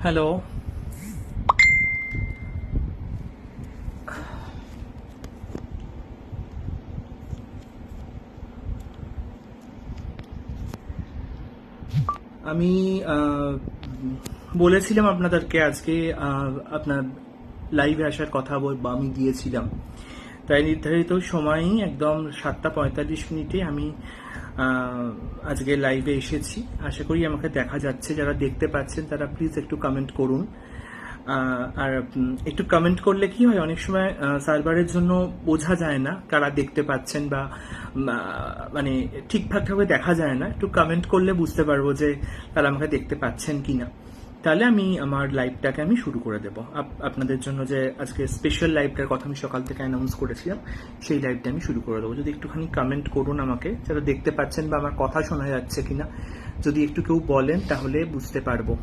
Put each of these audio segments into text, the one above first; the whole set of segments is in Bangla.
হ্যালো। আমি বলেছিলাম আপনাদেরকে আজকে আপনার লাইভে আসার কথা আমি দিয়েছিলাম, তাই নির্ধারিত সময়ই একদম 7:45 আমি আজকে লাইভে এসেছি। আশা করি আমাকে দেখা যাচ্ছে। যারা দেখতে পাচ্ছেন তারা প্লিজ একটু কমেন্ট করুন। আর একটু কমেন্ট করলে কি হয়, অনেক সময় সার্ভারের জন্য বোঝা যায় না কারা দেখতে পাচ্ছেন বা মানে ঠিকঠাকভাবে দেখা যায় না। একটু কমেন্ট করলে বুঝতে পারবো যে তারা আমাকে দেখতে পাচ্ছেন কিনা। তাহলে আমি আমার লাইভটাকে আমি শুরু করে দেব আপনাদের জন্য। যে আজকে স্পেশাল লাইভটার কথা আমি সকাল থেকে অ্যানাউন্স করেছিলাম, সেই লাইভটা আমি শুরু করে দেবো। যদি একটুখানি কমেন্ট করুন আমাকে, যারা দেখতে পাচ্ছেন বা আমার কথা শোনা যাচ্ছে কিনা যদি একটু কেউ বলেন তাহলে বুঝতে পারবো।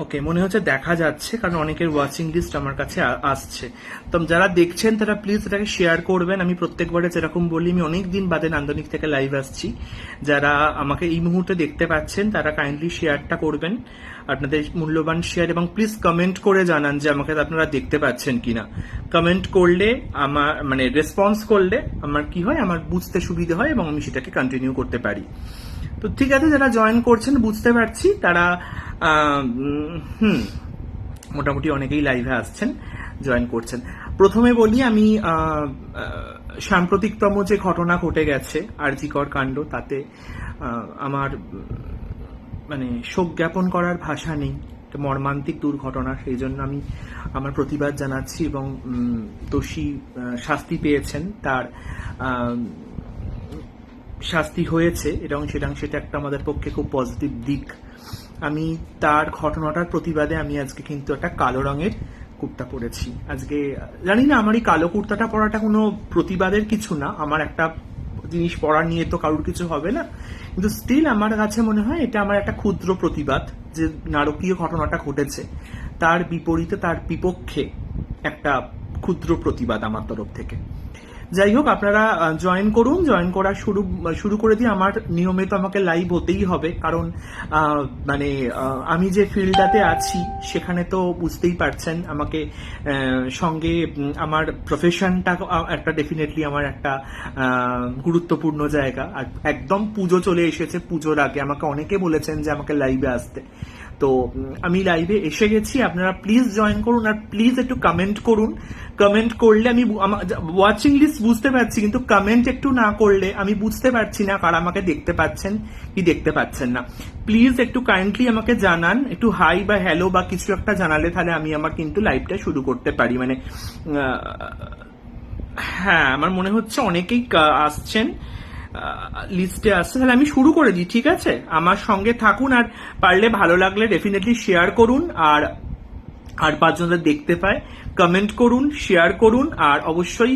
ওকে, মনে হচ্ছে দেখা যাচ্ছে, কারণ অনেকের ওয়াচিং লিস্ট আমার কাছে আসছে। তো যারা দেখছেন তারা প্লিজ এটাকে শেয়ার করবেন। আমি প্রত্যেকবারে যেরকম বলি, আমি অনেক দিন বাদে নান্দনিক থেকে লাইভ আসছি। যারা আমাকে এই মুহূর্তে দেখতে পাচ্ছেন তারা কাইন্ডলি শেয়ারটা করবেন, আপনাদের মূল্যবান শেয়ার, এবং প্লিজ কমেন্ট করে জানান যে আমাকে আপনারা দেখতে পাচ্ছেন কিনা। কমেন্ট করলে আমার রেসপন্স করলে আমার কি হয়, আমার বুঝতে সুবিধা হয় এবং আমি সেটাকে কন্টিনিউ করতে পারি। তো ঠিক আছে, যারা জয়েন করছেন বুঝতে পারছি তারা মোটামুটি অনেকেই লাইভে আসছেন, জয়েন করছেন। প্রথমে বলি, আমি সাম্প্রতিকতম যে ঘটনা ঘটে গেছে আরজিকর কাণ্ড, তাতে আমার শোক জ্ঞাপন করার ভাষা নেই। মর্মান্তিক দুর্ঘটনা, সেই জন্য আমি আমার প্রতিবাদ জানাচ্ছি। এবং দোষী শাস্তি পেয়েছেন, তার শাস্তি হয়েছে, এবং সেটা একটা আমাদের পক্ষে খুব পজিটিভ দিক। আমি তার ঘটনাটার প্রতিবাদে আমি আজকে কিন্তু একটা কালো রঙের কুর্তা পরেছি। আজকে জানি না, আমার এই কালো কুর্তাটা পরাটা কোনো প্রতিবাদের কিছু না। আমার একটা জিনিস পরা নিয়ে তো কারোর কিছু হবে না, কিন্তু স্টিল আমার কাছে মনে হয় এটা আমার একটা ক্ষুদ্র প্রতিবাদ, যে নারকীয় ঘটনাটা ঘটেছে তার বিপরীতে, তার বিপক্ষে একটা ক্ষুদ্র প্রতিবাদ আমার তরফ থেকে। যাই হোক, আপনারা জয়েন করুন। জয়েন করা শুরু করে দিয়ে, আমার নিয়মিত আমাকে লাইভ হতেই হবে, কারণ আমি যে ফিল্ডটাতে আছি সেখানে তো বুঝতেই পারছেন, আমাকে সঙ্গে আমার প্রফেশনটা একটা ডেফিনেটলি আমার একটা গুরুত্বপূর্ণ জায়গা। আর একদম পুজো চলে এসেছে, পুজোর আগে আমাকে অনেকে বলেছেন যে আমাকে লাইভে আসতে, তো আমি লাইভে এসে গেছি। আপনারা প্লিজ জয়েন করুন, আর প্লিজ একটু কমেন্ট করুন। কমেন্ট করলে আমি ওয়াচিং লিস্ট বুঝতে পারছি, কিন্তু কমেন্ট একটু না করলে আমি বুঝতে পারছি না কারা আমাকে দেখতে পাচ্ছেন কি দেখতে পাচ্ছেন না। প্লিজ একটু কাইন্ডলি আমাকে জানান, একটু হাই বা হ্যালো বা কিছু একটা জানালে তাহলে আমি আমার কিন্তু লাইভটা শুরু করতে পারি। হ্যাঁ, আমার মনে হচ্ছে অনেকেই আসছেন, লিস্টে আসছে। তাহলে আমি শুরু করে দিই, ঠিক আছে? আমার সঙ্গে থাকুন, আর পারলে ভালো লাগলে ডেফিনেটলি শেয়ার করুন, আর 5 জনদের দেখতে পায় কমেন্ট করুন, শেয়ার করুন, আর অবশ্যই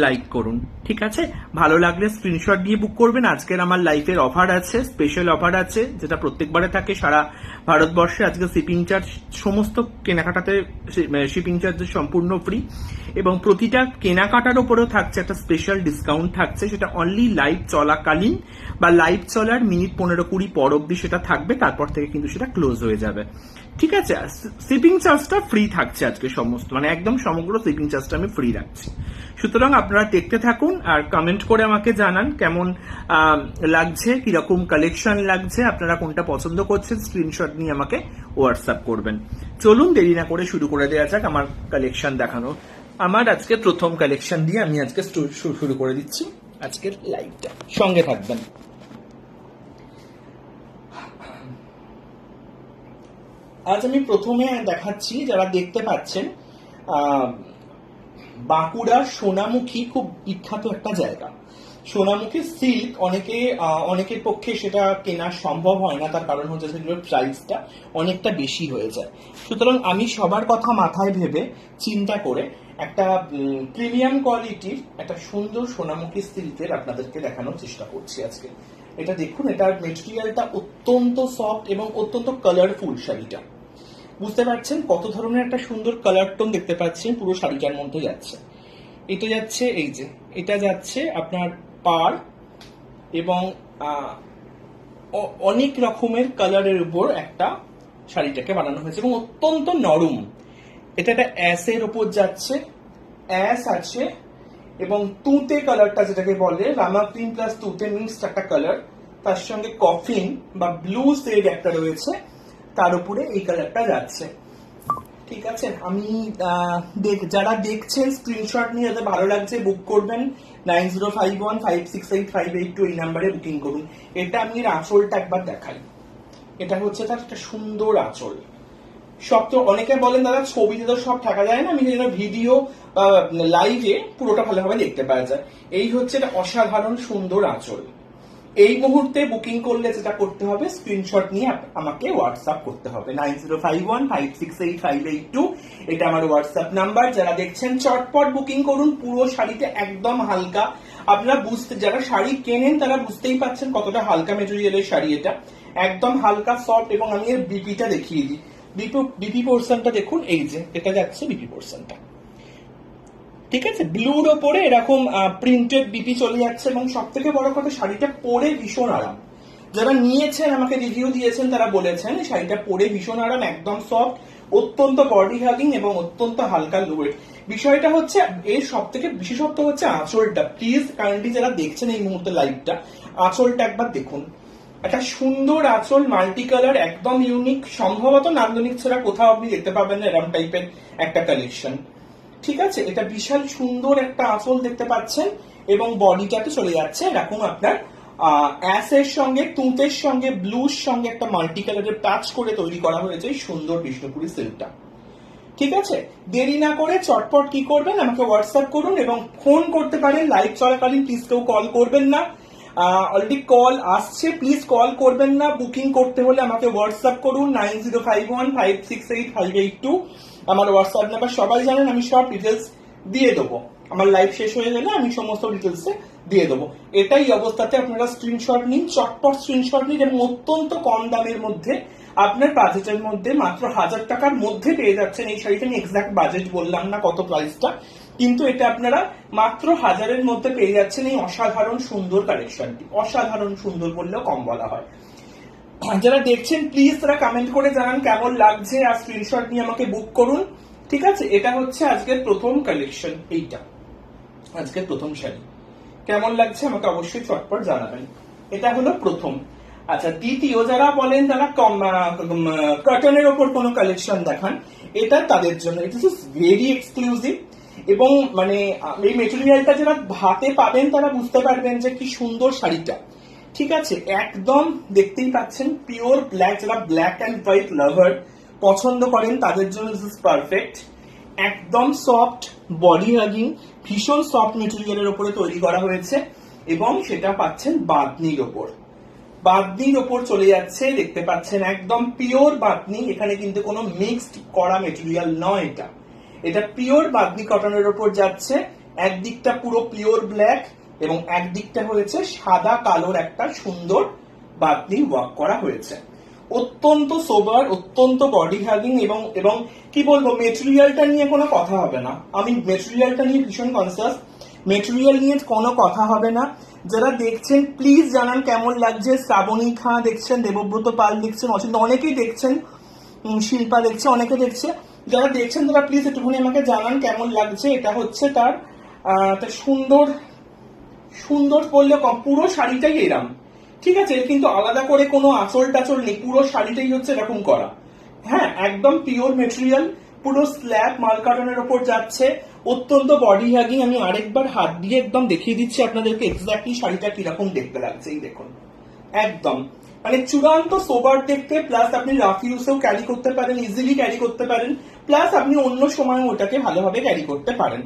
লাইক করুন, ঠিক আছে? ভালো লাগলে স্ক্রিনশট দিয়ে বুক করবেন। আজকের আমার লাইফের অফার আছে, স্পেশাল অফার আছে, যেটা প্রত্যেকবারে থাকে সারা ভারতবর্ষে। আজকে শিপিং চার্জ, সমস্ত কেনাকাটাতে শিপিং চার্জ সম্পূর্ণ ফ্রি, এবং প্রতিটা কেনাকাটার উপরেও থাকছে একটা স্পেশাল ডিসকাউন্ট থাকছে। সেটা অনলি লাইভ চলাকালীন বা লাইভ চলার মিনিট 15-20 পর অব্দি সেটা থাকবে, তারপর থেকে কিন্তু সেটা ক্লোজ হয়ে যাবে, ঠিক আছে? শিপিং চার্জটা ফ্রি থাকছে আজকে, সমস্ত একদম সমগ্র শিপিং চার্জটা আমি ফ্রি রাখছি। সুতরাং আপনারা দেখতে থাকুন, আর কমেন্ট করে আমাকে জানান কেমন লাগছে, কিরকম কালেকশন লাগছে, আপনারা কোনটা পছন্দ করছেন, স্ক্রিনশট নিয়ে আমাকে হোয়াটসঅ্যাপ করবেন। চলুন দেরি না করে শুরু করে দেওয়া যাক আমার কালেকশন দেখানো। আমার আজকে প্রথম কালেকশন দিয়ে আমি আজকে শুরু করে দিচ্ছি আজকের লাইভটা, সঙ্গে থাকবেন। আজ আমি প্রথমে দেখাচ্ছি, যারা দেখতে পাচ্ছেন, বাঁকুড়ার সোনামুখী খুব বিখ্যাত একটা জায়গা। সোনামুখী সিল্ক অনেকের পক্ষে সেটা কেনা সম্ভব হয় না, তার কারণ হচ্ছে সেগুলোর প্রাইসটা অনেকটা বেশি হয়ে যায়। সুতরাং আমি সবার কথা মাথায় ভেবে চিন্তা করে একটা প্রিমিয়াম কোয়ালিটির একটা সুন্দর সোনামুখী সিল্কের আপনাদেরকে দেখানোর চেষ্টা করছি আজকে। এটা দেখুন, এটার মেটেরিয়ালটা অত্যন্ত সফট এবং অত্যন্ত কালারফুল। শাড়িটা বুঝতে পারছেন কত ধরনের একটা সুন্দর কালার টোন দেখতে পাচ্ছেন পুরো শাড়িটার মধ্যে যাচ্ছে। এটা যাচ্ছে, এই যে এটা যাচ্ছে আপনার পার, এবং অনেক রকমের কালারের উপর একটা শাড়িটাকে বানানো হয়েছে এবং অত্যন্ত নরম। এটা একটা অ্যাশের উপর যাচ্ছে, অ্যাশ আছে এবং তুঁতে কালারটা যেটাকে বলে রামা ক্রিম প্লাস তুঁতে মিক্সড একটা কালার, তার সঙ্গে কফিন বা ব্লু শেড একটা রয়েছে, তার উপরে এই কালারটা যাচ্ছে। ঠিক আছে, আমি যারা দেখছেন স্ক্রিনশট নিয়ে যাদের ভালো লাগছে বুক করবেন 9051568582 এই নাম্বারে বুকিং করুন। এটা আমি এর আঁচলটা একবার দেখাই। এটা হচ্ছে তার একটা সুন্দর আঁচল। সব তো অনেকে বলেন দাদা ছবিতে তো সব থাকা যায় না, আমি ভিডিও লাইভে পুরোটা ভালোভাবে দেখতে পাওয়া যায়। এই হচ্ছে এটা অসাধারণ সুন্দর আঁচল। এই মুহূর্তে বুকিং করলে যেটা করতে হবে, স্ক্রিনশট নিয়ে আমাকে হোয়াটসঅ্যাপ করতে হবে 9051568582, এটা আমার হোয়াটসঅ্যাপ নাম্বার। যারা দেখছেন চটপট বুকিং করুন। পুরো শাড়িটা একদম হালকা, আপনারা যারা শাড়ি কেনেন তারা বুঝতেই পাচ্ছেন কতটা হালকা মেটেরিয়ালের শাড়ি এটা, একদম হালকা সফট। এবং আমি এর বিপিটা দেখিয়ে দিই, বিপি পোর্শনটা দেখুন, এই যে এটা যাচ্ছে বিপি পোর্শনটা। ঠিক আছে, ব্লুর ওপরে এরকম প্রিন্টেড বিপি চলে যাচ্ছে এবং সব থেকে বড় কথা শাড়িটা পরে ভীষণ আরাম। যারা নিয়েছেন আমাকে রিভিউ দিয়েছেন তারা বলেছেন শাড়িটা পরে ভীষণ আরাম, একদম সফট, অত্যন্ত বডি হাগিং এবং অত্যন্ত হালকা লোয়েট। বিষয়টা হচ্ছে এর সব থেকে বিশেষত্ব হচ্ছে আঁচলটা। প্লিজ কাইন্ডলি যারা দেখছেন এই মুহূর্তে লাইভটা, আঁচলটা একবার দেখুন। একটা সুন্দর আঁচল, মাল্টি কালার, একদম ইউনিক। সম্ভবত নান্দনিক ছাড়া কোথাও আপনি দেখতে পাবেন না এরকম টাইপের একটা কালেকশন। ঠিক আছে, এটা বিশাল সুন্দর একটা আঁচল দেখতে পাচ্ছেন এবং বডিটাতে চলে যাচ্ছে এরকম আপনার অ্যাশের সঙ্গে তুঁতের সঙ্গে ব্লুর সঙ্গে একটা মাল্টি কালারের টাচ করে তৈরি করা হয়েছে এই সুন্দর বিষ্ণুপুরি সিল্কটা। ঠিক আছে, দেরি না করে চটপট কি করবেন, আমাকে হোয়াটসঅ্যাপ করুন এবং ফোন করতে পারেন লাইভ চলাকালীন। প্লিজ কেউ কল করবেন না, অলরেডি কল আসছে, প্লিজ কল করবেন না। বুকিং করতে হলে আমাকে হোয়াটসঅ্যাপ করুন 9051568582, আমার হোয়াটসঅ্যাপ নাম্বার সবাই জানেন। আমি সব ডিটেলস দিয়ে দেবো, আমার লাইভ শেষ হয়ে গেলে আমি সমস্ত ডিটেলস দিয়ে দেবো। এটাই অবস্থাতে আপনারা স্ক্রিনশট নিন, চটপট স্ক্রিনশট নিন এবং অত্যন্ত কম দামের মধ্যে আপনার বাজেটের মধ্যে মাত্র 1000 টাকার মধ্যে পেয়ে যাচ্ছেন এই শাড়িটা। আমি এক্সাক্ট বাজেট বললাম না কত প্রাইসটা, কিন্তু এটা আপনারা মাত্র 1000-এর মধ্যে পেয়ে যাচ্ছেন এই অসাধারণ সুন্দর কালেকশনটি। অসাধারণ সুন্দর বললেও কম বলা হয়। যারা দেখছেন প্লিজ তারা কমেন্ট করে জানান কেমন লাগছে আর স্ক্রিনশট নিয়ে আমাকে বুক করুন। ঠিক আছে, এটা হচ্ছে আজকের প্রথম কালেকশন, এইটা আজকের প্রথম শাড়ি। কেমন লাগছে আমাকে অবশ্যই চটপট জানাবেন। এটা হলো প্রথম। আচ্ছা, দ্বিতীয় যারা বলেন তারা কটনের ওপর কোনো কালেকশন দেখান, এটা তাদের জন্য ইট ইজ ভেরি এক্সক্লুসিভ। এবং মানে এই মেটেরিয়ালটা যারা হাতে পাবেন তারা বুঝতে পারবেন যে কি সুন্দর শাড়িটা। ঠিক আছে, একদম দেখতেই পাচ্ছেন পিওর ব্ল্যাক, যারা ব্ল্যাক অ্যান্ড হোয়াইট লাভার পছন্দ করেন তাদের জন্য দিস ইজ পারফেক্ট। একদম সফট, বডি হাগিং, ভীষণ সফট মেটেরিয়ালের উপরে তৈরি করা হয়েছে এবং সেটা পাচ্ছেন বাদনির ওপর। বাদনির ওপর চলে যাচ্ছে, দেখতে পাচ্ছেন একদম পিওর বাদনি। এখানে কিন্তু কোনো মিক্সড করা মেটেরিয়াল নয়, এটা পিওর বাদনি কটনের ওপর যাচ্ছে। একদিকটা পুরো পিওর ব্ল্যাক এবং একদিকটা হয়েছে সাদা কালোর একটা সুন্দর বাদনি ওয়ার্ক করা হয়েছে। অত্যন্ত সোবার, অত্যন্ত বডি হাগিং এবং এবং কি বলবো, মেটেরিয়ালটা নিয়ে কোনো কথা হবে না। আমি মেটেরিয়ালটা নিয়ে ভীষণ কনসাস, মেটেরিয়াল নিয়ে কোনো কথা হবে না। যারা দেখছেন প্লিজ জানান কেমন লাগছে। শ্রাবণী খাঁ দেখছেন, দেবব্রত পাল দেখছেন, অনেকেই দেখছেন, শিল্পা দেখছে, অনেকে দেখছে। যারা দেখছেন তারা প্লিজ একটুখানি আমাকে জানান কেমন লাগছে। এটা হচ্ছে তার সুন্দর সুন্দর বললে কম, পুরো শাড়িটাই এরম। ঠিক আছে, কিন্তু আলাদা করে কোনো আঁচল টাচল নেই, পুরো শাড়িটাই হচ্ছে এরকম করা। হ্যাঁ, একদম পিওর মেটেরিয়াল, পুরো স্ল্যাব মাল কাটনের ওপর যাচ্ছে, অত্যন্ত বডি হাগিং। আমি আরেকবার হাত দিয়ে একদম দেখিয়ে দিচ্ছি আপনাদেরকে এক্স্যাক্টলি শাড়িটা কিরকম দেখতে লাগছে। এই দেখুন, একদম মানে চূড়ান্ত সোবার দেখতে, প্লাস আপনি রাফ ইউজেও ক্যারি করতে পারেন, ইজিলি ক্যারি করতে পারেন, প্লাস আপনি অন্য সময় ওটাকে ভালোভাবে ক্যারি করতে পারেন।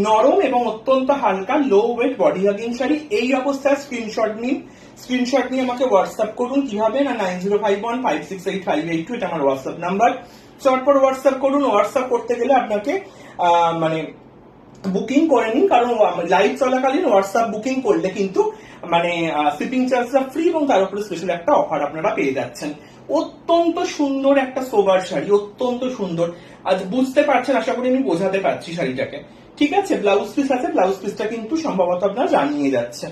নরম এবং অত্যন্ত হালকা লো ওয়েট বডি হাগিং শাড়ি। এই অবস্থায় স্ক্রিনশট নিন, স্ক্রিনশট নিয়ে আমাকে হোয়াটসঅ্যাপ করুন। কিভাবে না 9051568582, এটা আমার হোয়াটসঅ্যাপ নাম্বার। চটপট হোয়াটসঅ্যাপ করুন। হোয়াটসঅ্যাপ করতে গেলে আপনাকে মানে বুকিং করে নিন, কারণ লাইভ চলাকালীন হোয়াটসঅ্যাপ বুকিং করলে কিন্তু মানে শিপিং চার্জটা ফ্রি এবং তার উপরে স্পেশাল একটা অফার আপনারা পেয়ে যাচ্ছেন। অত্যন্ত সুন্দর একটা সোবার শাড়ি, অত্যন্ত সুন্দর। আজ বুঝতে পারছেন, আশা করি আমি বোঝাতে পারছি শাড়িটাকে। ঠিক আছে, ব্লাউজ পিস আছে, ব্লাউজ পিসটা কিন্তু সম্ভবত আপনারা জানিয়ে যাচ্ছে।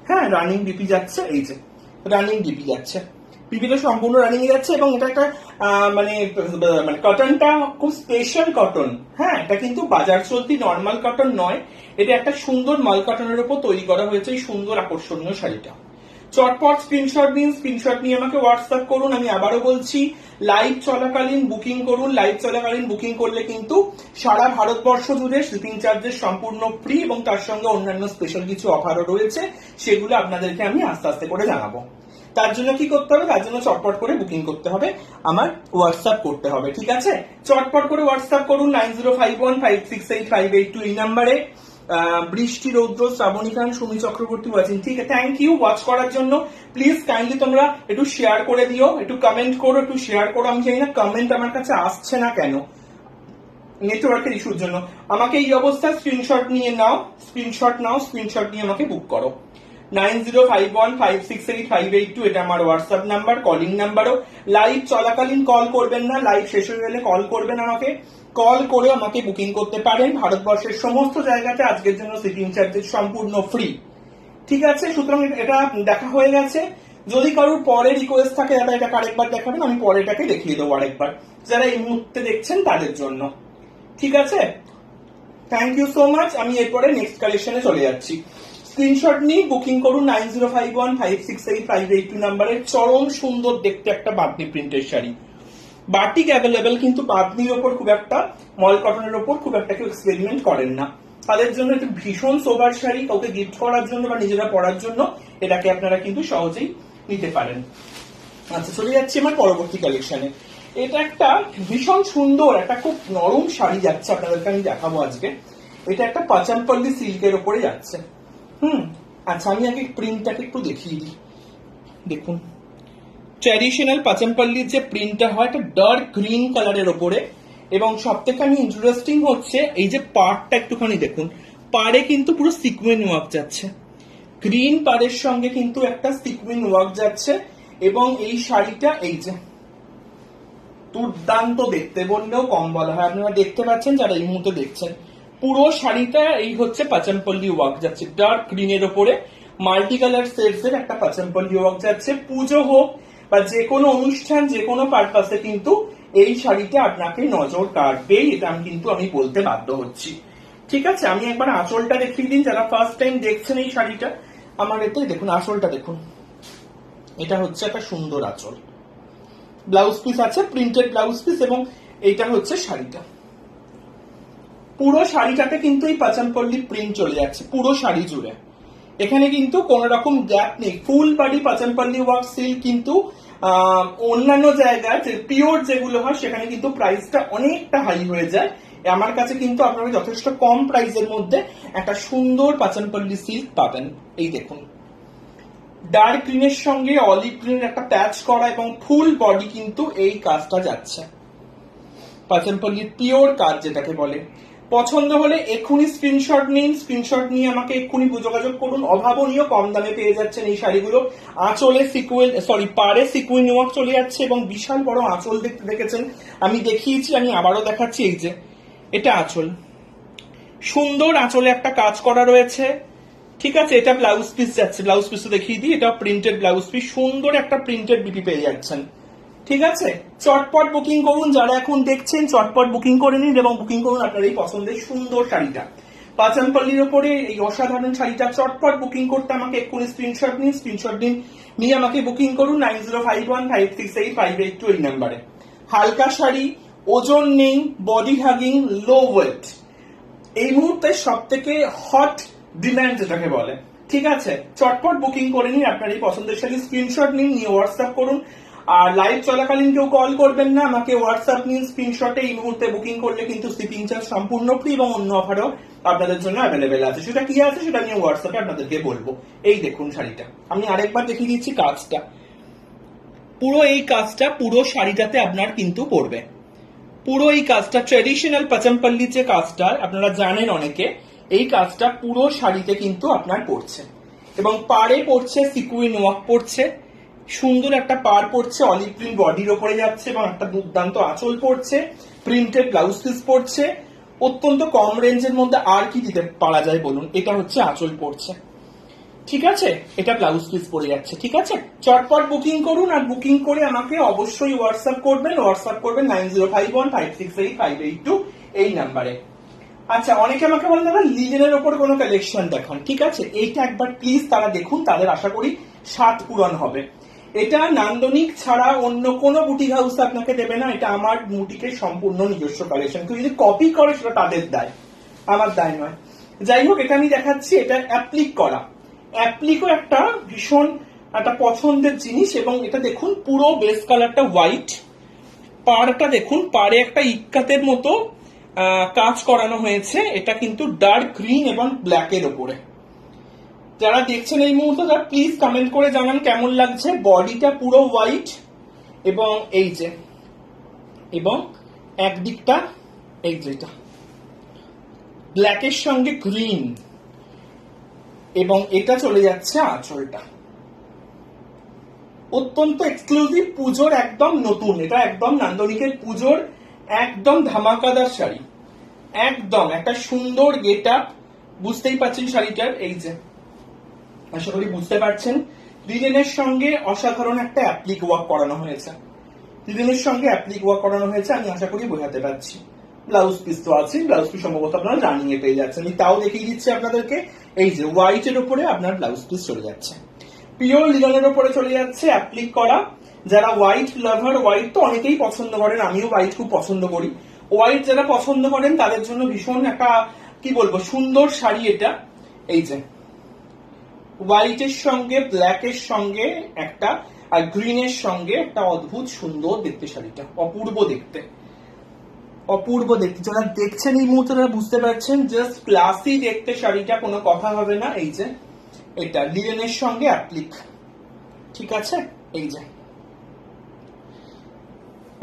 হ্যাঁ, রানিং বিপি যাচ্ছে, এই যে রানিং বিপি যাচ্ছে, বিপিটা সম্পূর্ণ রানিং এ যাচ্ছে। এবং এটা একটা মানে মানে কটনটা খুব স্পেশাল কটন। হ্যাঁ, এটা কিন্তু বাজার চলতি নর্মাল কটন নয়, এটা একটা সুন্দর মাল কটনের উপর তৈরি করা হয়েছে এই সুন্দর আকর্ষণীয় শাড়িটা। চটপট স্ক্রিনশট নিন, স্ক্রিনশট নিয়ে আমাকে হোয়াটসঅ্যাপ করুন। আমি আবারও বলছি, লাইভ চলাকালীন বুকিং করুন। লাইভ চলাকালীন বুকিং করলে কিন্তু সারা ভারতবর্ষ জুড়ে শিপিং চার্জেস সম্পূর্ণ ফ্রি এবং তার সঙ্গে অন্যান্য স্পেশাল কিছু অফারও রয়েছে, সেগুলো আপনাদেরকে আমি আস্তে আস্তে করে জানাবো। তার জন্য কি করতে হবে? তার জন্য চটপট করে বুকিং করতে হবে, আমার হোয়াটসঅ্যাপ করতে হবে, ঠিক আছে? চটপট করে হোয়াটসঅ্যাপ করুন 9051568582 এই নাম্বারে। বৃষ্টি, রৌদ্র, শ্রাবণী খান, সুমি চক্রবর্তী ওয়াচিং, ঠিক আছে, থ্যাংক ইউ ওয়াচ করার জন্য। প্লিজ কাইন্ডলি তোমরা একটু শেয়ার করে দিও, একটু কমেন্ট করো, একটু শেয়ার করো। আমি জানি না কমেন্ট আমার কাছে আসছে না কেন, নেটওয়ার্কের ইস্যুর জন্য। আমাকে এই অবস্থায় স্ক্রিনশট নিয়ে নাও, স্ক্রিনশট নাও, স্ক্রিনশট নিয়ে আমাকে বুক করো। 9051568582 এটা আমার হোয়াটসঅ্যাপ নাম্বার, কলিং নাম্বারও। লাইভ চলাকালীন কল করবেন না, লাইভ শেষ হয়ে গেলে কল করবেন আমাকে, কল করে আমাকে বুকিং করতে পারেন। ভারতবর্ষের সমস্ত জায়গাতে আজকের জন্য শিপিং চার্জেস সম্পূর্ণ ফ্রি, ঠিক আছে? সুতরাং এটা দেখা হয়ে গেছে। যদি কারোর পরে রিকোয়েস্ট থাকে দাদা এটা আরেকবার দেখাবেন, আমি পরেটাকে দেখিয়ে দেবো আরেকবার, যারা এই মুহূর্তে দেখছেন তাদের জন্য, ঠিক আছে? Thank you so much. আমি এরপরে নেক্সট কালেকশনে চলে যাচ্ছি। স্ক্রিনশট নিয়ে বুকিং করুন 9051568582 নাম্বারের। চরম সুন্দর দেখতে একটা বাদনি প্রিন্টের শাড়ি, বাটিক অ্যাভেলেবেল, কিন্তু বাদনির ওপর খুব একটা, মল কটনের ওপর খুব একটা কেউ এক্সপেরিমেন্ট করেন না। তাদের জন্য একটা ভীষণ সোবার শাড়ি, কাউকে গিফট করার জন্য বা নিজেরা পরার জন্য এটাকে আপনারা কিন্তু সহজেই নিতে পারেন। আচ্ছা, চলে যাচ্ছি আমার পরবর্তী কালেকশনে। এটা একটা ভীষণ সুন্দর, একটা খুব নরম শাড়ি যাচ্ছে, আপনাদেরকে আমি দেখাবো আজকে। এটা একটা পাচামপল্লী সিল্কের ওপরে যাচ্ছে। আচ্ছা, আমি আগে প্রিন্টটাকে একটু দেখিয়ে দিই। দেখুন, ট্র্যাডিশনাল পাচামপল্লির যে প্রিন্টটা হয়, একটা ডার্ক গ্রিন কালারের ওপরে। এবং সব থেকে আমি ইন্টারেস্টিং হচ্ছে এই যে পাড়টা একটুখানি দেখুন, পাড়ে কিন্তু পুরো সিকুয়েন ওয়ার্ক যাচ্ছে, গ্রিন পাড়ের সঙ্গে কিন্তু একটা সিকুয়েন ওয়ার্ক যাচ্ছে। এবং এই শাড়িটা এই যে দুর্দান্ত দেখতে, বললেও কম বলা হয়। আপনারা দেখতে পাচ্ছেন যারা এই মুহূর্তে দেখছেন, পুরো শাড়িটা এই হচ্ছে পাচামপল্লী ওয়ার্ক যাচ্ছে, ডার্ক গ্রিনের ওপরে মাল্টি কালার সেটস এর একটা পাচামপল্লী ওয়ার্ক যাচ্ছে। পুজো হোক বা যে কোনো অনুষ্ঠান, যে কোনো পারপাসে কিন্তু এই শাড়িটা আপনাকে নজর কাটবেই, এটা আমি বলতে বাধ্য হচ্ছি, ঠিক আছে? আমি একবার আঁচলটা দেখিয়ে দিন, যারা ফার্স্ট টাইম দেখছেন এই শাড়িটা আমার। এতে দেখুন আঁচলটা দেখুন, এটা হচ্ছে একটা সুন্দর আঁচল, ব্লাউজ পিস আছে, প্রিন্টেড ব্লাউজ পিস, এবং এইটা হচ্ছে শাড়িটা। পুরো শাড়িটাতে কিন্তু এই পাচামপল্লী প্রিন্ট চলে যাচ্ছে পুরো শাড়ি জুড়ে। এখানে কিন্তু কোন রকম গ্যাপ নেই, ফুল বডি পাচামপল্লী ওয়ার্ক সিল্ক। কিন্তু অন্যান্য জায়গায় পিওর যেগুলো হয় সেখানে কিন্তু প্রাইসটা অনেকটা হাই হয়ে যায়। আমার কাছে কিন্তু আপনারা যথেষ্ট কম প্রাইসের মধ্যে একটা সুন্দর পাচামপল্লী সিল্ক পাবেন। এই দেখুন, ডার্ক গ্রিনের সঙ্গে অলিভ গ্রিনের একটা প্যাচ করা এবং ফুল বডি কিন্তু এই কাজটা যাচ্ছে, পাচামপল্লীর পিওর কাজ যেটাকে বলে। পছন্দ হলে এক্ষুনি স্ক্রিনশট নিন, স্ক্রিনশট নিয়ে আমাকে এক্ষুনি যোগাযোগ করুন। অভাবনীয় কম দামে পেয়ে যাচ্ছেন এই শাড়িগুলো। আঁচলে পাড়ে সিকুয়েন ওয়ার্ক চলে যাচ্ছে এবং বিশাল বড় আঁচল দেখতে দেখেছেন, আমি দেখিয়েছি, আমি আবারও দেখাচ্ছি। এই যে এটা আঁচল, সুন্দর আঁচলে একটা কাজ করা রয়েছে, ঠিক আছে? এটা ব্লাউজ পিস যাচ্ছে, ব্লাউজ পিস দেখিয়ে দিই, এটা প্রিন্টেড ব্লাউজ পিস, সুন্দর একটা প্রিন্টেড বিপি পেয়ে যাচ্ছেন, ঠিক আছে? চটপট বুকিং করুন, যারা এখন দেখছেন চটপট বুকিং করে নিন এবং বুকিং করুন আপনার এই পছন্দের সুন্দর শাড়িটা, পাচামপল্লির ওপরে এই অসাধারণ শাড়িটা। চটপট বুকিং করতে আমাকে এক্ষুনি স্ক্রিনশট নিন, নিয়ে আমাকে বুকিং করুন 9051568582 এই নাম্বারে। হালকা শাড়ি, ওজন নেই, বডি হাগিং, লো ওয়েট, এই মুহূর্তে সব থেকে হট ডিমান্ড যেটাকে বলে, ঠিক আছে? চটপট বুকিং করে নিন আপনার এই পছন্দের শাড়ি, স্ক্রিনশট নিন, নিয়ে হোয়াটসঅ্যাপ করুন। আর লাইভ চলাকালীন কেউ কল করবেন না, আমাকে হোয়াটসঅ্যাপ নিন, স্ক্রিনশটে এই মুহূর্তে বুকিং করলে কিন্তু শিপিং চার্জ সম্পূর্ণ ফ্রি এবং অন্য অফারও আপনাদের জন্য অ্যাভেলেবেল আছে। সেটা কি আছে সেটা নিয়ে হোয়াটসঅ্যাপে আপনাদেরকে বলবো। এই দেখুন শাড়িটা, আমি আরেকবার দেখিয়ে দিচ্ছি কাজটা, পুরো এই কাজটা পুরো শাড়িটাতে আপনার কিন্তু পড়বে। পুরো এই কাজটা ট্র্যাডিশনাল পাচামপল্লির যে কাজটা আপনারা জানেন অনেকে, এই কাজটা পুরো শাড়িতে কিন্তু আপনার পড়ছে এবং পাড়ে পড়ছে সিকুইন ওয়ার্ক পড়ছে, সুন্দর একটা পাড় পড়ছে, অলিভ গ্রিন বডির ওপরে যাচ্ছে এবং একটা দুর্দান্ত আঁচল পড়ছে, প্রিন্টেড ব্লাউজ পিস পড়ছে। অত্যন্ত কম রেঞ্জের মধ্যে আর কি দিতে পারা যায় বলুন? এটা হচ্ছে আঁচল পড়ছে, ঠিক আছে, এটা ব্লাউজ পিস পড়ে যাচ্ছে। ঠিক আছে, চটপট বুকিং করুন, আর বুকিং করে আমাকে অবশ্যই হোয়াটসঅ্যাপ করবেন 9051568582 এই নাম্বারে। আচ্ছা, অনেকে আমাকে বলেন দাদা লিনেনের ওপর কোনো কালেকশন দেখান। ঠিক আছে, এইটা একবার প্লিজ তারা দেখুন, তাদের আশা করি স্বাদ পূরণ হবে। এটা নান্দনিক ছাড়া অন্য কোনো বুটিক হাউস আপনাকে দেবে না, এটা আমার বুটিকের সম্পূর্ণ নিজস্ব কালেকশন। কেউ যদি কপি করে সেটা তাদের দায়, আমার দায় নয়। যাই হোক, এটা আমি দেখাচ্ছি, এটা অ্যাপ্লিক করা। অ্যাপ্লিকও একটা ভীষণ একটা পছন্দের জিনিস, এবং এটা দেখুন পুরো বেস কালারটা হোয়াইট, পাড়টা দেখুন, পাড়ে একটা ইক্কাতের মতো কাজ করানো হয়েছে। এটা কিন্তু ডার্ক গ্রিন এবং ব্ল্যাকের ওপরে। যারা দেখছেন এই মুহূর্তে তারা প্লিজ কমেন্ট করে জানান কেমন লাগছে। বডিটা পুরো হোয়াইট, এবং এই যে, এবং একদিকটা এই যেটা ব্ল্যাকের সঙ্গে গ্রিন, এবং এটা চলে যাচ্ছে আঁচলটা। অত্যন্ত এক্সক্লুসিভ, পুজোর একদম নতুন, এটা একদম নান্দনিকের পুজোর একদম ধামাকাদার শাড়ি, একদম একটা সুন্দর গেট আপ। বুঝতেই পারছেন শাড়িটার, এই যে, আশা করি বুঝতে পারছেন। লিনেনের সঙ্গে অসাধারণ একটা অ্যাপ্লিক ওয়ার্ক করানো হয়েছে, লিনেনের সঙ্গে অ্যাপ্লিক ওয়ার্ক করানো হয়েছে, আমি আশা করি বোঝাতে পারছি। ব্লাউজ পিস তো আছে, ব্লাউজ পিস সম্ভবত আপনারা রানিয়ে পেয়ে যাচ্ছেন, আমি তাও দেখিয়ে দিচ্ছি আপনাদেরকে। এই যে হোয়াইটের উপরে আপনার ব্লাউজ পিস চলে যাচ্ছে, পিওর লিনেনের উপরে চলে যাচ্ছে অ্যাপ্লিক করা। যারা হোয়াইট লাভার, হোয়াইট তো অনেকেই পছন্দ করেন, আমিও হোয়াইট খুব পছন্দ করি। হোয়াইট যারা পছন্দ করেন তাদের জন্য ভীষণ একটা কি বলবো সুন্দর শাড়ি এটা। এই যে হোয়াইটের সঙ্গে ব্ল্যাকের সঙ্গে একটা, আর গ্রিনের সঙ্গে একটা অদ্ভুত সুন্দর দেখতে শাড়িটা, অপূর্ব দেখতে, অপূর্ব দেখতে। যারা দেখছেন এই মুহূর্তে তারা বুঝতে পারছেন, জাস্ট ক্লাসি দেখতে শাড়িটা, কোনো কথা হবে না। এই যে এটা লিনেনের সঙ্গে অ্যাপ্লিক। ঠিক আছে, এই যে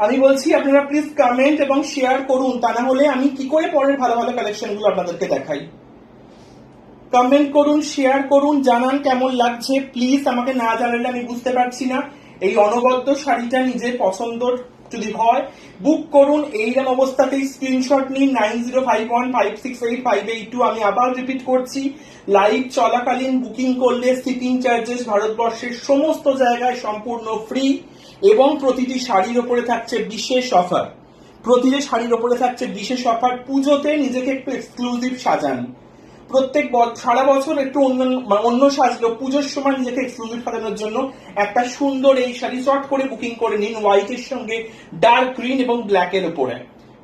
আমি বলছি আপনারা প্লিজ কমেন্ট এবং শেয়ার করুন, তা না হলে আমি কি করে পরের ভালো ভালো কালেকশন গুলো আপনাদেরকে দেখাই। কমেন্ট করুন, শেয়ার করুন, জানান কেমন লাগছে। প্লিজ আমাকে না জানালে আমি বুঝতে পারছি না। এই অনবদ্য শাড়িটা নিজের পছন্দ যদি হয় বুক করুন, এইরকম অবস্থাতেই স্ক্রিনশট নিন 9051568582। আমি আবার রিপিট করছি, লাইভ চলাকালীন বুকিং করলে শিপিং চার্জেস ভারতবর্ষের সমস্ত জায়গায় সম্পূর্ণ ফ্রি, এবং প্রতিটি শাড়ির ওপরে থাকছে বিশেষ অফার, প্রতিটি শাড়ির ওপরে থাকছে বিশেষ অফার। পুজোতে নিজেকে একটু এক্সক্লুসিভ সাজান, প্রত্যেক সারা বছর একটু অন্য সাজলো, পুজোর সময় নিজেকে এক্সক্লুসিভ সাজানোর জন্য একটা সুন্দর এই শাড়ি চট করে বুকিং করে নিন, হোয়াইটের সঙ্গে ডার্ক গ্রিন এবং ব্ল্যাকের উপরে।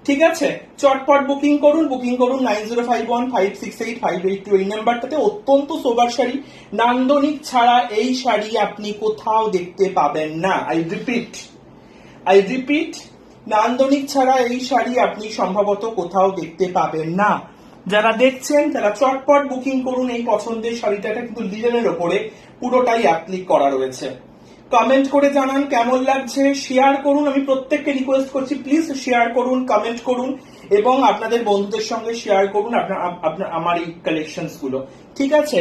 ঠিক আছে, চটপট বুকিং করুন 9051568582 এই নাম্বারটাতে। অত্যন্ত সোবার শাড়ি, নান্দনিক ছাড়া এই শাড়ি আপনি কোথাও দেখতে পাবেন না। আই রিপিট, নান্দনিক ছাড়া এই শাড়ি আপনি সম্ভবত কোথাও দেখতে পাবেন না। যারা দেখছেন তারা চটপট বুকিং করুন এই পছন্দের শাড়িটা, কিন্তু লিনেনের ওপরে পুরোটাই অ্যাপ্লিক করা রয়েছে। কমেন্ট করে জানান কেমন লাগছে, শেয়ার করুন। আমি প্রত্যেককে রিকোয়েস্ট করছি প্লিজ শেয়ার করুন, কমেন্ট করুন, এবং আপনাদের বন্ধুদের সঙ্গে শেয়ার করুন আপনার আমার এই কালেকশনস গুলো। ঠিক আছে,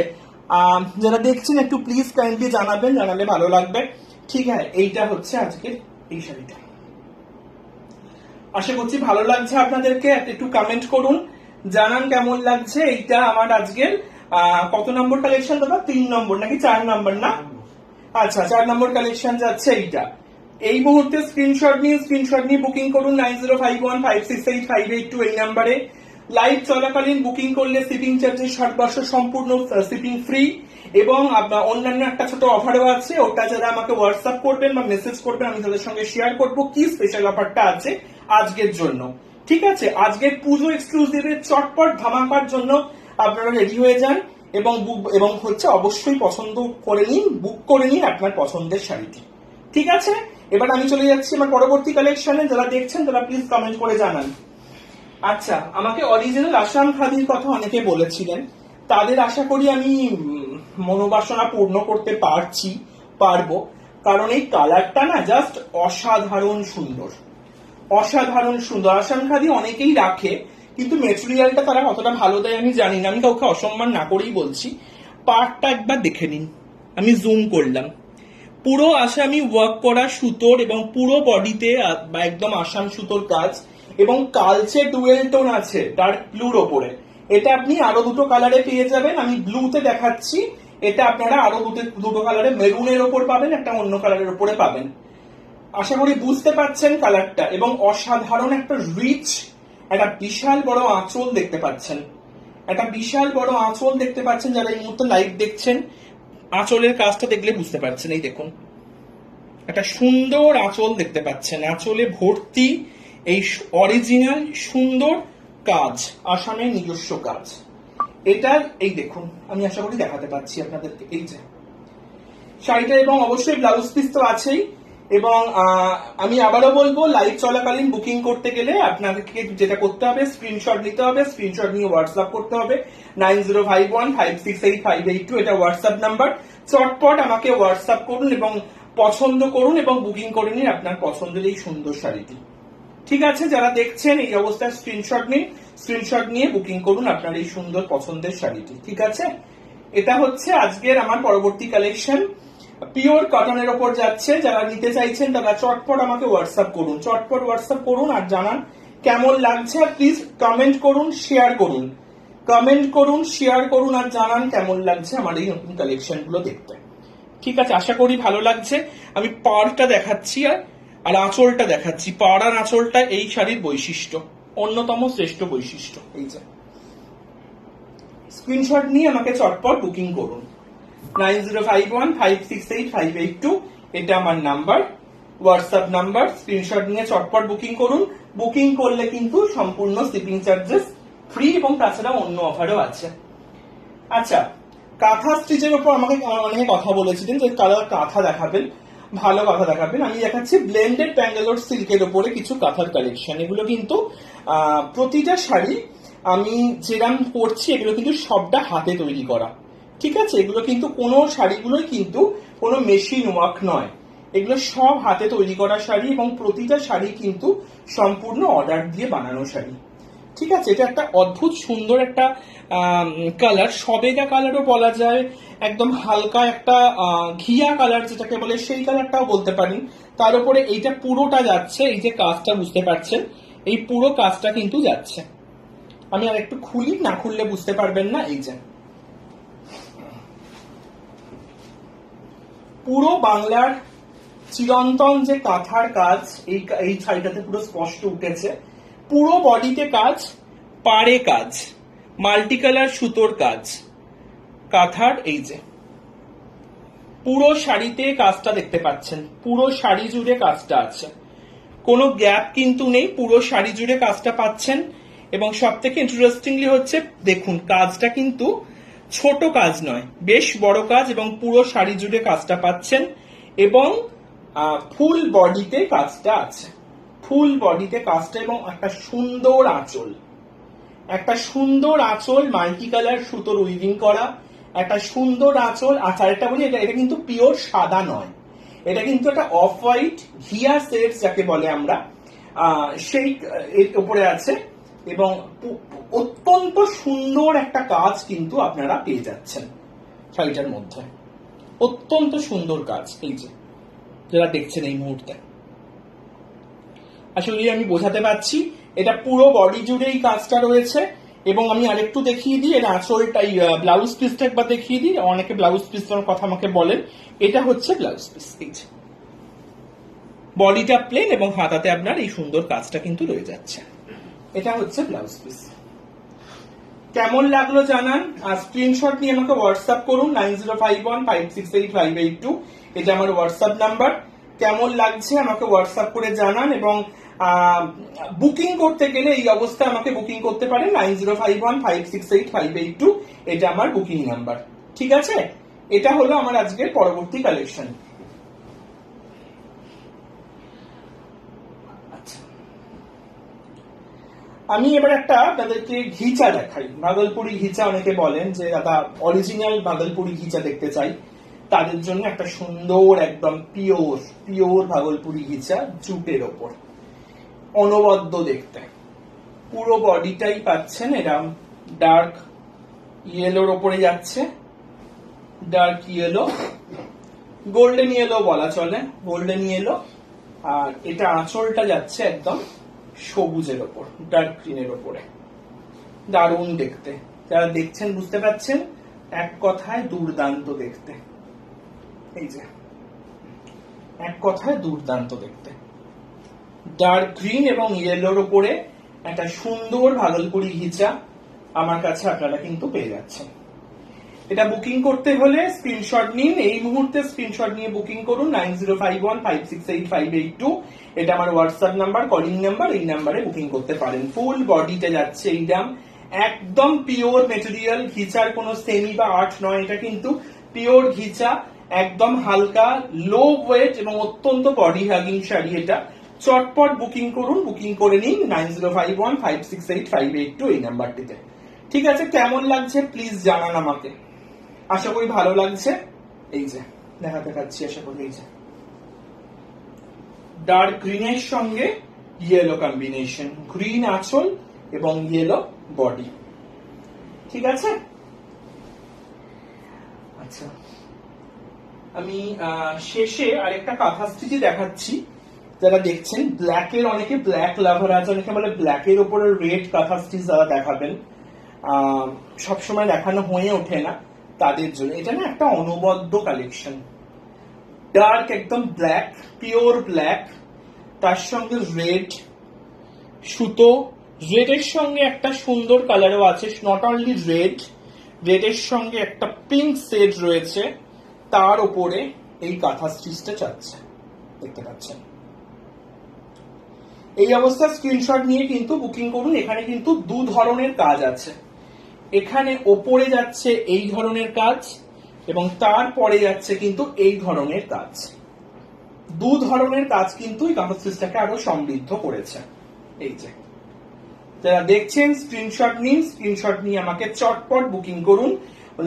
যারা দেখছেন একটু প্লিজ কাইন্ডলি জানাবেন, জানালে ভালো লাগবে। ঠিক আছে, এইটা হচ্ছে আজকের এই শাড়িটা। আশা করছি ভালো লাগছে আপনাদেরকে, একটু কমেন্ট করুন, জানান কেমন লাগছে। এইটা আমার আজকের কত নম্বর কালেকশন দাদা? 3 নম্বর নাকি 4 নম্বর? না, আচ্ছা 4 নম্বর কালেকশন যাচ্ছে এইটা। এই মুহূর্তে স্ক্রিনশট নিয়ে বুকিং করুন 9051568582 এই নাম্বারে। লাইভ চলাকালীন বুকিং করলে শিপিং চার্জেস ভারতবর্ষ সম্পূর্ণ শিপিং ফ্রি, এবং অন্যান্য একটা ছোট অফারও আছে, ওটা যারা আমাকে হোয়াটসঅ্যাপ করবেন বা মেসেজ করবেন আমি তাদের সঙ্গে শেয়ার করব কি স্পেশাল অফারটা আছে আজকের জন্য। ঠিক আছে, আজকের পুজো এক্সক্লুসিভের চটপট ধামাকার জন্য আপনারা রেডি হয়ে যান, এবং হচ্ছে অবশ্যই পছন্দ করে নিন, বুক করে নিন আপনার পছন্দের শাড়িটি। ঠিক আছে, এবার আমি চলে যাচ্ছি আমার পরবর্তী কালেকশনে। যারা দেখছেন তারা প্লিজ কমেন্ট করে জানান। আচ্ছা, আমাকে অরিজিনাল আসাম খাদির কথা অনেকে বলেছিলেন, তাদের আশা করি আমি মনোবাসনা পূর্ণ করতে পারবো, কারণ এই কালারটা না জাস্ট অসাধারণ সুন্দর, অসাধারণ সুন্দর। আসাম খাদি অনেকেই রাখে, কিন্তু মেটেরিয়ালটা তারা কতটা ভালো দেয় আমি জানি না, আমি কাউকে অসম্মান না করেই বলছি। পার্টটা একবার দেখে নিন, আমি জুম করলাম, পুরো আসামি ওয়ার্ক করা সুতোর, এবং পুরো বডিতে একদম আসাম সুতোর কাজ, এবং কালচে ডুয়েল টোন আছে ডার্ক ব্লুর ওপরে। এটা আপনি আরো দুটো কালারে পেয়ে যাবেন, আমি ব্লুতে দেখাচ্ছি, এটা আপনারা আরো দুটো কালারে, মেরুনের ওপর পাবেন, একটা অন্য কালারের উপরে পাবেন। আশা করি বুঝতে পাচ্ছেন কালারটা, এবং অসাধারণ একটা রিচ, একটা বিশাল বড় আঁচল দেখতে পাচ্ছেন, একটা বিশাল বড় আঁচল দেখতে পাচ্ছেন। যারা এই মুহূর্তে লাইভ দেখছেন, আঁচলের কাজটা দেখলে বুঝতে পারছেন। এই দেখুন, একটা সুন্দর আঁচল দেখতে পাচ্ছেন, আঁচলে ভর্তি এই অরিজিনাল সুন্দর কাজ, আসামের নিজস্ব কাজ। এটার এই দেখুন, আমি আশা করি দেখাতে পাচ্ছি আপনাদেরকে, এই যে শাড়িটা, এবং অবশ্যই ব্লাউজ পিস তো আছেই। এবং আমি আবারও বলবো, লাইভ চলাকালীন বুকিং করতে গেলে আপনাকে যেটা করতে হবে, স্ক্রিনশট নিতে হবে, স্ক্রিনশট নিয়ে হোয়াটসঅ্যাপ করতে হবে 9051568582, এটা হোয়াটসঅ্যাপ নাম্বার। চটপট আমাকে হোয়াটসঅ্যাপ করুন এবং পছন্দ করুন এবং বুকিং করে নিন আপনার পছন্দের এই সুন্দর শাড়িটি। ঠিক আছে, যারা দেখছেন এই অবস্থায় স্ক্রিনশট নিন, স্ক্রিনশট নিয়ে বুকিং করুন আপনার এই সুন্দর পছন্দের শাড়িটি। ঠিক আছে, এটা হচ্ছে আজকের আমার পরবর্তী কালেকশন, পিওর কটনের ওপর যাচ্ছে। যারা নিতে চাইছেন তারা চটপট আমাকে হোয়াটসঅ্যাপ করুন, চটপট হোয়াটসঅ্যাপ করুন আর জানান কেমন লাগছে। আর প্লিজ কমেন্ট করুন, শেয়ার করুন, কমেন্ট করুন, শেয়ার করুন আর জানান কেমন লাগছে আমার এই নতুন কালেকশন গুলো দেখতে। ঠিক আছে, আশা করি ভালো লাগছে। আমি পাড়টা দেখাচ্ছি আর আঁচলটা দেখাচ্ছি। পাড় আর আঁচলটা এই শাড়ির বৈশিষ্ট্য, অন্যতম শ্রেষ্ঠ বৈশিষ্ট্য। এই যে স্ক্রিনশট নিয়ে আমাকে চটপট বুকিং করুন 9051568582, এটা আমার নাম্বার, হোয়াটসঅ্যাপ নাম্বার। স্ক্রিনশট নিয়ে চটপট বুকিং করুন। বুকিং করলে কিন্তু সম্পূর্ণ শিপিং চার্জেস ফ্রি, এবং তাছাড়া অন্য অফারও আছে। আচ্ছা, কাঁথা স্টিচের উপর আমাকে অনেকে কথা বলেছিলেন যে কালার কাঁথা দেখাবেন, ভালো কাঁথা দেখাবেন। আমি দেখাচ্ছি ব্লেন্ডেড ব্যাঙ্গালোর সিল্কের উপরে কিছু কাঁথার কালেকশন। এগুলো কিন্তু প্রতিটা শাড়ি আমি যেরাম করছি, এগুলো কিন্তু সবটা হাতে তৈরি করা। ঠিক আছে, এগুলো কিন্তু কোনো শাড়িগুলোই কিন্তু কোনো মেশিন ওয়ার্ক নয়, এগুলো সব হাতে তৈরি করা শাড়ি, এবং প্রতিটা শাড়ি কিন্তু সম্পূর্ণ অর্ডার দিয়ে বানানো শাড়ি। ঠিক আছে, এটা একটা অদ্ভুত সুন্দর একটা কালার, সবেদা কালারও বলা যায়, একদম হালকা একটা ঘিয়া কালার যেটাকে বলে, সেই কালারটাও বলতে পারি। তার উপরে এইটা পুরোটা যাচ্ছে, এই যে কাজটা বুঝতে পারছেন, এই পুরো কাজটা কিন্তু যাচ্ছে। আমি আর একটু খুলি, না খুললে বুঝতে পারবেন না। এই যে পুরো বাংলার চিরন্তন যে কাঁথার কাজ, এই শাড়িটাতে পুরো স্পষ্ট উঠেছে। পুরো বডিতে কাজ, পাড়ে কাজ, মাল্টি কালার সুতোর কাজ, কাঁথার এই যে পুরো শাড়িতে কাজটা দেখতে পাচ্ছেন, পুরো শাড়ি জুড়ে কাজটা আছে, কোনো গ্যাপ কিন্তু নেই, পুরো শাড়ি জুড়ে কাজটা পাচ্ছেন। এবং সব থেকে ইন্টারেস্টিংলি হচ্ছে, দেখুন কাজটা কিন্তু ছোট কাজ নয়, বেশ বড় কাজ, এবং পুরো শাড়ি জুড়ে কাজটা পাচ্ছেন। এবং ফুল বডিতে কাজটা আছে, ফুল বডিতে কাজটা, এবং একটা সুন্দর আঁচল, একটা সুন্দর আঁচল, মাল্টি কালার সুতোর উইভিং করা, একটা সুন্দর আঁচল। আচারটা বলি, এটা কিন্তু পিওর সাদা নয়, এটা কিন্তু একটা অফ হোয়াইট ঘিয়া শেডস যাকে বলে আমরা, সেই এর উপরে আছে। এবং অত্যন্ত সুন্দর একটা কাজ কিন্তু আপনারা পেয়ে যাচ্ছেন শাড়িটার মধ্যে, অত্যন্ত সুন্দর কাজ। এই যে যারা দেখছেন এই মুহূর্তে, আসলে আমি বোঝাতে পারছি, এটা পুরো বডি জুড়ে এই কাজটা রয়েছে। এবং আমি আরেকটু দেখিয়ে দিই, এটা আঁচলটাই, ব্লাউজ পিসটা একবার দেখিয়ে দিই। অনেকে ব্লাউজ পিসটার কথা আমাকে বলেন, এটা হচ্ছে ব্লাউজ পিস। এই যে বডিটা প্লেন এবং হাতাতে আপনার এই সুন্দর কাজটা কিন্তু রয়ে যাচ্ছে, এটা হচ্ছে ব্লাউজ পিস। কেমন লাগলো জানান, আর স্ক্রিনশট নিয়ে আমাকে হোয়াটসঅ্যাপ করুন 9051568582, এটা আমার হোয়াটসঅ্যাপ নাম্বার। কেমন লাগছে আমাকে হোয়াটসঅ্যাপ করে জানান। এবং বুকিং করতে গেলে এই অবস্থায় আমাকে বুকিং করতে পারেন 9051568582, এটা আমার বুকিং নাম্বার। ঠিক আছে, এটা হলো আমার আজকের পরবর্তী কালেকশন। আমি এবার একটা আপনাদেরকে ঘিচা দেখাই, ভাগলপুরি ঘিচা। অনেকে বলেন যে দাদা অরিজিনাল ভাগলপুরি ঘিচা দেখতে চাই, তাদের জন্য একটা সুন্দর একদম পিওর পিওর ভাগলপুরি ঘিচা, জুটের ওপর, অনবদ্য দেখতে। পুরো বডিটাই পাচ্ছেন এরকম ডার্ক ইয়েলোর ওপরে যাচ্ছে, ডার্ক ইয়েলো, গোল্ডেন ইয়েলো বলা চলে, গোল্ডেন ইয়েলো। আর এটা আঁচলটা যাচ্ছে একদম সবুজের ওপর, ডার্ক গ্রিনের ওপরে, দারুণ দেখতে। যারা দেখছেন বুঝতে পারছেন এক কথায় দুর্দান্ত দেখতে। এই যে এক কথায় দুর্দান্ত দেখতে, ডার্ক গ্রিন এবং ইয়েলোর উপরে একটা সুন্দর ভাগলপুরি ঘিচা আমার কাছে আপনারা কিন্তু পেয়ে যাচ্ছেন। এটা বুকিং করতে হলে স্ক্রিনশট নিন, এই মুহূর্তে স্ক্রিনশট নিয়ে বুকিং করুন 9051568582। এটা আমার হোয়াটসঅ্যাপ নাম্বার, কলিং নাম্বার, এই নাম্বারে বুকিং করতে পারেন। ফুল বডিতে যাচ্ছে এই দাম, একদম পিওর মেটেরিয়াল, ঘিচার কোনো সেমি বা আর্ট নয়, এটা কিন্তু পিওর ঘিচা, একদম হালকা, লো ওয়েট এবং অত্যন্ত বডি হাগিং শাড়ি। এটা চটপট বুকিং করুন, বুকিং করে নিন 9051568582 এই নাম্বারটিতে। ঠিক আছে, কেমন লাগছে প্লিজ জানান আমাকে, আশা করি ভালো লাগছে। এই যে দেখাতে পাচ্ছি, আশা করি এই যে ডার্ক গ্রিনের সঙ্গে ইয়েলো কম্বিনেশন, গ্রিন আঁচল এবং ইয়েলো বডি। ঠিক আছে, আচ্ছা আমি শেষে আরেকটা কাঁথা স্টিচি দেখাচ্ছি। যারা দেখছেন ব্ল্যাকের, অনেকে ব্ল্যাক লাভার আছে, অনেকে বলে ব্ল্যাকের উপরে রেড কাঁথা স্টিচ যারা দেখাবেন সবসময় দেখানো হয়ে ওঠে না, তাদের জন্য এটা না একটা অনবদ্য কালেকশন। ডার্ক একদম ব্ল্যাক, পিওর ব্ল্যাক, তার সঙ্গে রেড সুতো, রেডের সঙ্গে একটা সুন্দর কালারও আছে, নট অনলি রেড, রেডের সঙ্গে একটা পিঙ্ক শেড রয়েছে, তার উপরে এই কাঁথা স্টিচটা যাচ্ছে, দেখতে পাচ্ছেন। এই অবস্থায় স্ক্রিনশট নিয়ে কিন্তু বুকিং করুন। এখানে কিন্তু দু ধরনের কাজ আছে, এখানে ওপরে যাচ্ছে এই ধরনের কাজ এবং তারপরে যাচ্ছে কিন্তু এই ধরনের কাজ। দু ধরনের কাজ কিন্তু এই কাঁথা স্টিচটাকে আরো সমৃদ্ধ করেছে। এই যে যারা দেখছেন স্ক্রিনশট নিন, স্ক্রিনশট নিয়ে আমাকে চটপট বুকিং করুন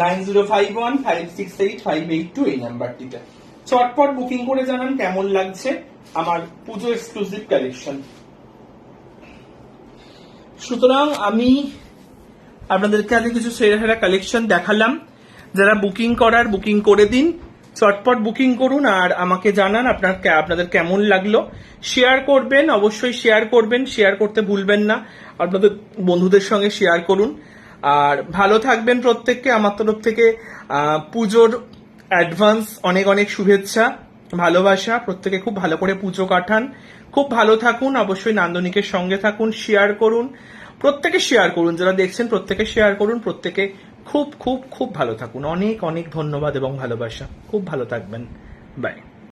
9051568582 এই নাম্বারটিতে। চটপট বুকিং করে জানান কেমন লাগছে আমার পুজো এক্সক্লুসিভ কালেকশন। সুতরাং আমি আপনাদেরকে আগে কিছু সেরা সেরা কালেকশন দেখালাম। যারা বুকিং করার বুকিং করে দিন, চটপট বুকিং করুন আর আমাকে জানান আপনাদের কেমন লাগলো। শেয়ার করবেন, অবশ্যই শেয়ার করবেন, শেয়ার করতে ভুলবেন না, আপনাদের বন্ধুদের সঙ্গে শেয়ার করুন। আর ভালো থাকবেন প্রত্যেককে, আমার তরফ থেকে পুজোর অ্যাডভান্স অনেক অনেক শুভেচ্ছা, ভালোবাসা। প্রত্যেকে খুব ভালো করে পুজো কাটান, খুব ভালো থাকুন, অবশ্যই নান্দনিকের সঙ্গে থাকুন, শেয়ার করুন, প্রত্যেকে শেয়ার করুন, যারা দেখছেন প্রত্যেকে শেয়ার করুন, প্রত্যেকে খুব খুব খুব ভালো থাকুন। অনেক অনেক ধন্যবাদ এবং ভালোবাসা, খুব ভালো থাকবেন, বাই।